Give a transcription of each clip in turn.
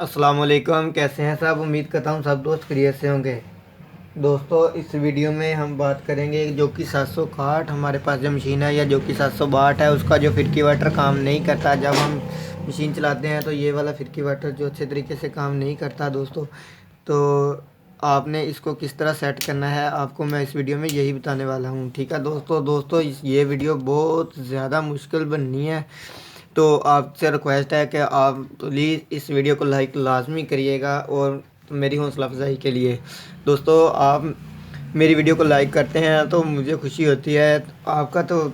अस्सलाम वालेकुम। कैसे हैं सब? उम्मीद करता हूँ सब दोस्त खैरियत से होंगे। दोस्तों, इस वीडियो में हम बात करेंगे जो कि 761 हमारे पास जो मशीन है, या जो कि 762 है, उसका जो फिरकी वाटर काम नहीं करता। जब हम मशीन चलाते हैं तो ये वाला फिरकी वाटर जो अच्छे तरीके से काम नहीं करता दोस्तों। तो आपने इसको किस तरह सेट करना है, आपको मैं इस वीडियो में यही बताने वाला हूँ। ठीक है दोस्तों ये वीडियो बहुत ज़्यादा मुश्किल बननी है। तो आपसे रिक्वेस्ट है कि आप प्लीज़ इस वीडियो को लाइक लाजमी करिएगा, और मेरी हौसला अफजाई के लिए दोस्तों, आप मेरी वीडियो को लाइक करते हैं तो मुझे खुशी होती है। आपका तो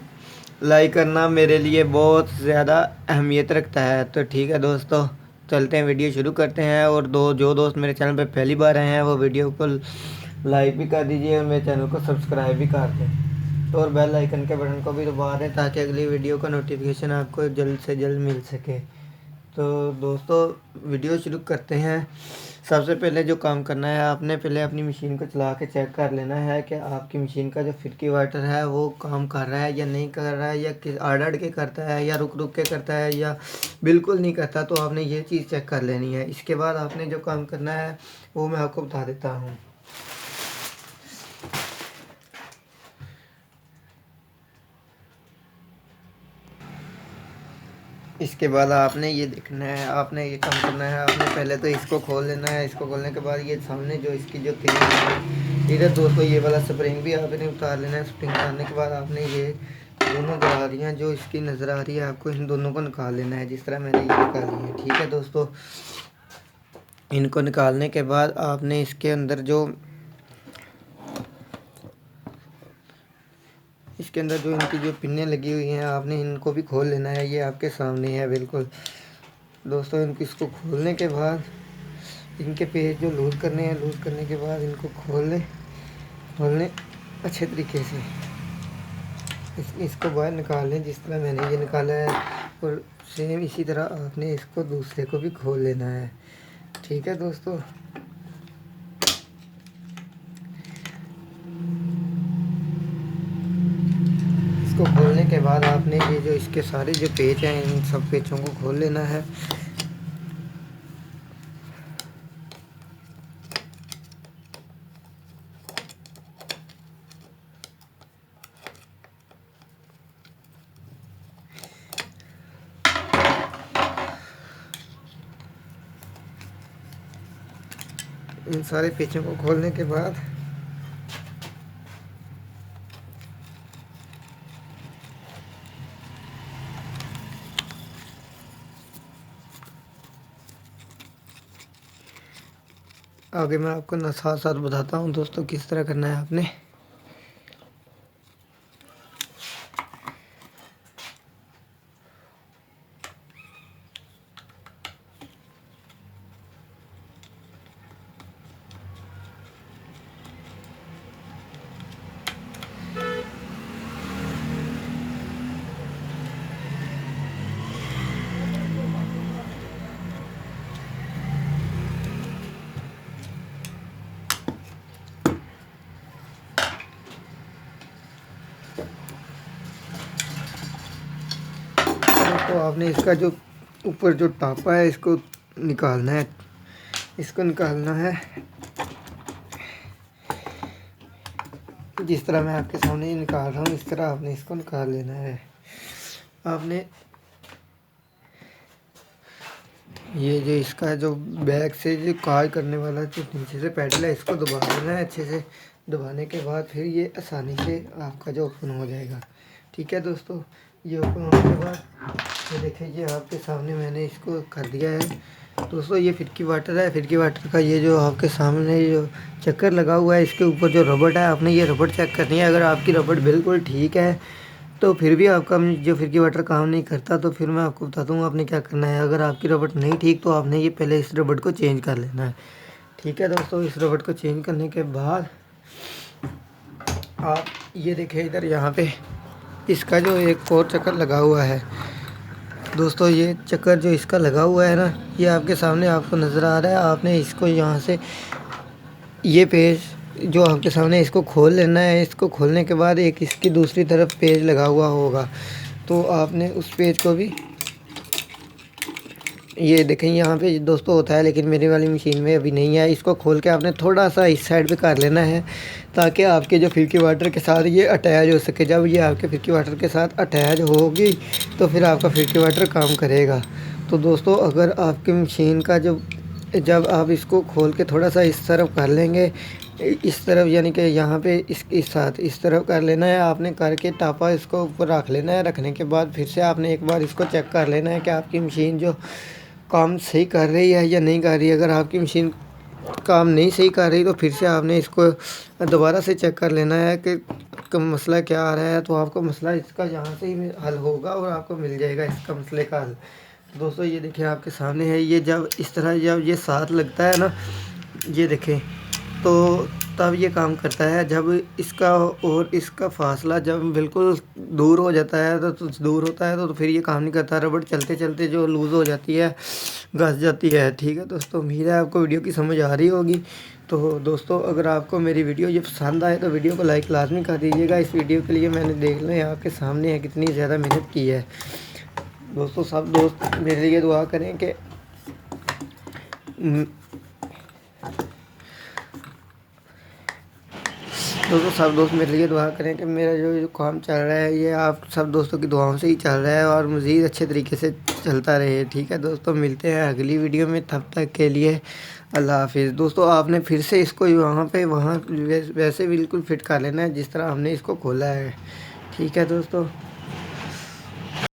लाइक करना मेरे लिए बहुत ज़्यादा अहमियत रखता है। तो ठीक है दोस्तों, चलते हैं, वीडियो शुरू करते हैं। और जो दोस्त मेरे चैनल पर पहली बार आए हैं वो वीडियो को लाइक भी कर दीजिए और मेरे चैनल को सब्सक्राइब भी कर दें। तो और बेल आइकन के बटन को भी दबा दें ताकि अगली वीडियो का नोटिफिकेशन आपको जल्द से जल्द मिल सके। तो दोस्तों, वीडियो शुरू करते हैं। सबसे पहले जो काम करना है, आपने पहले अपनी मशीन को चला के चेक कर लेना है कि आपकी मशीन का जो फिरकी वाटर है वो काम कर रहा है या नहीं कर रहा है, या किस आड़ के करता है, या रुक रुक के करता है, या बिल्कुल नहीं करता। तो आपने ये चीज़ चेक कर लेनी है। इसके बाद आपने जो काम करना है वो मैं आपको बता देता हूँ। इसके बाद आपने ये देखना है, आपने ये काम करना है। आपने पहले तो इसको खोल लेना है। इसको खोलने के बाद ये सामने जो इसकी जो क्रीम है, इधर दोस्तों ये वाला स्प्रिंग भी आपने उतार लेना है। स्प्रिंग उतारने के बाद आपने ये दोनों गरारियाँ जो इसकी नज़र आ रही है, आपको इन दोनों को निकाल लेना है, जिस तरह मैंने ये निकाली है। ठीक है दोस्तों, इनको निकालने के बाद आपने इसके अंदर जो इनकी जो पिनें लगी हुई हैं, आपने इनको भी खोल लेना है। ये आपके सामने है बिल्कुल दोस्तों। इसको खोलने के बाद इनके पेज जो लूज़ करने हैं, लूज़ करने के बाद इनको खोलने अच्छे तरीके से इसको बाहर निकाल लें, जिस तरह मैंने ये निकाला है। और सेम इसी तरह आपने इसको दूसरे को भी खोल लेना है। ठीक है दोस्तों, इसको खोलने के बाद आपने ये जो इसके सारे जो पेज हैं, इन सब पेचों को खोल लेना है। इन सारे पेचों को खोलने के बाद आगे मैं आपको साथ साथ बताता हूँ दोस्तों किस तरह करना है आपने। तो आपने इसका जो ऊपर जो टापा है इसको निकालना है। इसको निकालना है जिस तरह मैं आपके सामने निकाल रहा हूँ, इस तरह आपने इसको निकाल लेना है। आपने ये जो इसका जो बैक से जो कार करने वाला जो नीचे से पैडल है, इसको दबा देना है अच्छे से। दबाने के बाद फिर ये आसानी से आपका जो ओपन हो जाएगा। ठीक है दोस्तों, ये ओपन होने के बाद ये देखिए, ये आपके सामने मैंने इसको कर दिया है दोस्तों। ये फिरकी वाटर है। फिरकी वाटर का ये जो आपके सामने जो चक्कर लगा हुआ है, इसके ऊपर जो रबड़ है, आपने ये रबड़ चेक करनी है। अगर आपकी रबड़ बिल्कुल ठीक है तो फिर भी आपका जो फिरकी वाटर काम नहीं करता, तो फिर मैं आपको बताता हूँ आपने क्या करना है। अगर आपकी रबड़ नहीं ठीक तो आपने ये पहले इस रबड़ को चेंज कर लेना है। ठीक है दोस्तों, इस रबड़ को चेंज करने के बाद आप ये देखिए, इधर यहाँ पे इसका जो एक और चक्कर लगा हुआ है दोस्तों, ये चक्कर जो इसका लगा हुआ है ना, ये आपके सामने आपको नज़र आ रहा है। आपने इसको यहाँ से ये पेज जो आपके सामने, इसको खोल लेना है। इसको खोलने के बाद एक इसकी दूसरी तरफ पेज लगा हुआ होगा, तो आपने उस पेज को भी ये देखें यहाँ पे दोस्तों होता है, लेकिन मेरी वाली मशीन में अभी नहीं है। इसको खोल के आपने थोड़ा सा इस साइड पे कर लेना है ताकि आपके जो फिरकी वाटर के साथ ये अटैच हो सके। जब ये आपके फिरकी वाटर के साथ अटैच होगी तो फिर आपका फिरकी वाटर काम करेगा। तो दोस्तों अगर आपकी मशीन का जब आप इसको खोल के थोड़ा सा इस तरफ कर लेंगे, इस तरफ यानी कि यहाँ पे इस साथ इस तरफ कर लेना है आपने, करके टापा इसको ऊपर रख लेना है। रखने के बाद फिर से आपने एक बार इसको चेक कर लेना है कि आपकी मशीन जो काम सही कर रही है या नहीं कर रही है। अगर आपकी मशीन काम नहीं सही कर रही तो फिर से आपने इसको दोबारा से चेक कर लेना है कि मसला क्या आ रहा है। तो आपको मसला इसका यहाँ से ही हल होगा और आपको मिल जाएगा इसका मसले का हल। दोस्तों ये देखिए आपके सामने है, ये जब इस तरह जब ये साथ लगता है ना, ये देखें, तो तब ये काम करता है। जब इसका और इसका फासला जब बिल्कुल दूर हो जाता है तो दूर होता है तो फिर ये काम नहीं करता। रबड़ चलते चलते जो लूज़ हो जाती है, घस जाती है। ठीक है दोस्तों, उम्मीद है आपको वीडियो की समझ आ रही होगी। तो दोस्तों अगर आपको मेरी वीडियो ये पसंद आए तो वीडियो को लाइक लाजमी कर दीजिएगा। इस वीडियो के लिए मैंने देख लें आपके सामने है कितनी ज़्यादा मेहनत की है। दोस्तों सब दोस्त मेरे लिए दुआ करें कि सब दोस्त मेरे लिए दुआ करें कि मेरा जो काम चल रहा है ये आप सब दोस्तों की दुआओं से ही चल रहा है और मज़ीद अच्छे तरीके से चलता रहे। ठीक है दोस्तों, मिलते हैं अगली वीडियो में, तब तक के लिए अल्लाह हाफिज़। दोस्तों आपने फिर से इसको वहाँ वैसे बिल्कुल फिट कर लेना है जिस तरह हमने इसको खोला है। ठीक है दोस्तों।